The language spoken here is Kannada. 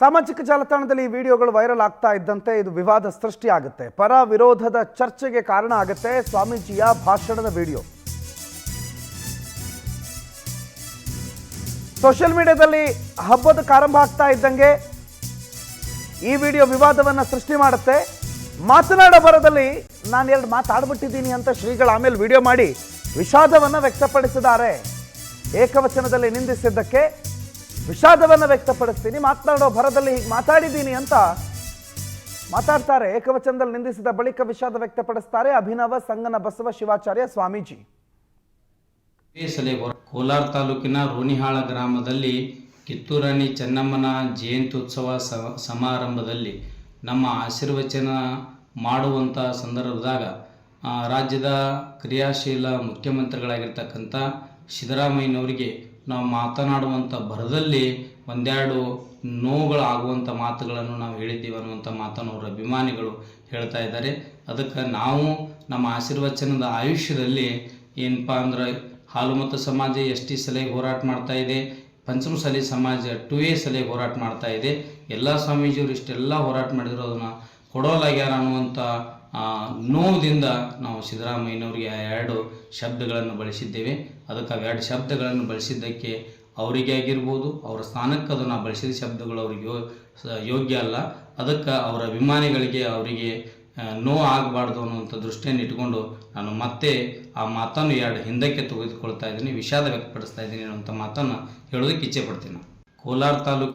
ಸಾಮಾಜಿಕ ಜಾಲತಾಣದಲ್ಲಿ ಈ ವಿಡಿಯೋಗಳು ವೈರಲ್ ಆಗ್ತಾ ಇದ್ದಂತೆ ಇದು ವಿವಾದ ಸೃಷ್ಟಿಯಾಗುತ್ತೆ. ಪರ ವಿರೋಧದ ಚರ್ಚೆಗೆ ಕಾರಣ ಆಗುತ್ತೆ ಸ್ವಾಮೀಜಿಯ ಭಾಷಣದ ವಿಡಿಯೋ. ಸೋಷಿಯಲ್ ಮೀಡಿಯಾದಲ್ಲಿ ಹಬ್ಬದ ಆರಂಭ ಆಗ್ತಾ ಇದ್ದಂಗೆ ಈ ವಿಡಿಯೋ ವಿವಾದವನ್ನ ಸೃಷ್ಟಿ ಮಾಡುತ್ತೆ. ಮಾತನಾಡೋ ಬರದಲ್ಲಿ ನಾನು ಎರಡು ಮಾತಾಡ್ಬಿಟ್ಟಿದ್ದೀನಿ ಅಂತ ಶ್ರೀಗಳು ಆಮೇಲೆ ವಿಡಿಯೋ ಮಾಡಿ ವಿಷಾದವನ್ನ ವ್ಯಕ್ತಪಡಿಸಿದ್ದಾರೆ. ಏಕವಚನದಲ್ಲಿ ನಿಂದಿಸಿದ್ದಕ್ಕೆ ವಿಷಾದವನ್ನು ವ್ಯಕ್ತಪಡಿಸ್ತೀನಿ, ಮಾತನಾಡೋ ಭರದಲ್ಲಿ ಹೀಗೆ ಮಾತಾಡಿದ್ದೀನಿ ಅಂತ ಮಾತಾಡ್ತಾರೆ. ಏಕವಚನದಲ್ಲಿ ನಿಂದಿಸಿದ ಬಳಿಕ ವಿಷಾದ ವ್ಯಕ್ತಪಡಿಸ್ತಾರೆ ಅಭಿನವ ಸಂಗನ ಬಸವ ಶಿವಾಚಾರ್ಯ ಸ್ವಾಮೀಜಿ. ಕೋಲಾರ ತಾಲೂಕಿನ ರೋಣಿಹಾಳ ಗ್ರಾಮದಲ್ಲಿ ಕಿತ್ತೂರಾಣಿ ಚೆನ್ನಮ್ಮನ ಜಯಂತ್ಯುತ್ಸವ ಸಮಾರಂಭದಲ್ಲಿ ನಮ್ಮ ಆಶೀರ್ವಚನ ಮಾಡುವಂಥ ಸಂದರ್ಭದಾಗ ರಾಜ್ಯದ ಕ್ರಿಯಾಶೀಲ ಮುಖ್ಯಮಂತ್ರಿಗಳಾಗಿರ್ತಕ್ಕಂಥ ಸಿದ್ದರಾಮಯ್ಯನವರಿಗೆ ನಾವು ಮಾತನಾಡುವಂಥ ಭರದಲ್ಲಿ ಒಂದೆರಡು ನೋವುಗಳಾಗುವಂಥ ಮಾತುಗಳನ್ನು ನಾವು ಹೇಳಿದ್ದೀವಿ ಅನ್ನುವಂಥ ಮಾತನ್ನು ಅವರ ಅಭಿಮಾನಿಗಳು ಹೇಳ್ತಾ ಇದ್ದಾರೆ. ಅದಕ್ಕೆ ನಾವು ನಮ್ಮ ಆಶೀರ್ವಚನದ ಆಯುಷ್ಯದಲ್ಲಿ ಏನಪ್ಪ ಅಂದ್ರೆ ಹಾಲು ಮತ್ತು ಸಮಾಜ ST ಸಲಹೆ ಹೋರಾಟ ಮಾಡ್ತಾ ಇದೆ, ಪಂಚಮಸಾಲಿ ಸಮಾಜ 2A ಸಲಹೆ ಹೋರಾಟ ಮಾಡ್ತಾ ಇದೆ. ಎಲ್ಲ ಸ್ವಾಮೀಜಿಯವರು ಇಷ್ಟೆಲ್ಲ ಹೋರಾಟ ಮಾಡಿದ್ರು ಅದನ್ನು ಕೊಡೋಲಾಗ್ಯಾರ ಅನ್ನುವಂಥ ನೋವುದಿಂದ ನಾವು ಸಿದ್ದರಾಮಯ್ಯನವರಿಗೆ ಎರಡು ಶಬ್ದಗಳನ್ನು ಬಳಸಿದ್ದೇವೆ. ಅದಕ್ಕೆ ಅವೆರಡು ಶಬ್ದಗಳನ್ನು ಬಳಸಿದ್ದಕ್ಕೆ ಅವರಿಗೆ ಆಗಿರ್ಬೋದು, ಅವರ ಸ್ಥಾನಕ್ಕೆ ಅದನ್ನು ಬಳಸಿದ ಶಬ್ದಗಳು ಅವರಿಗೆ ಯೋಗ್ಯ ಅಲ್ಲ. ಅದಕ್ಕೆ ಅವರ ಅಭಿಮಾನಿಗಳಿಗೆ ಅವರಿಗೆ ನೋವು ಆಗಬಾರ್ದು ಅನ್ನುವಂಥ ದೃಷ್ಟಿಯನ್ನು ಇಟ್ಕೊಂಡು ನಾನು ಮತ್ತೆ ಆ ಮಾತನ್ನು ಎರಡು ಹಿಂದಕ್ಕೆ ತೆಗೆದುಕೊಳ್ತಾ ಇದ್ದೀನಿ, ವಿಷಾದ ವ್ಯಕ್ತಪಡಿಸ್ತಾ ಇದ್ದೀನಿ ಅನ್ನುವಂಥ ಮಾತನ್ನು ಹೇಳೋದಕ್ಕೆ ಇಚ್ಛೆ ಪಡ್ತೀನಿ. ಕೋಲಾರ ತಾಲೂಕು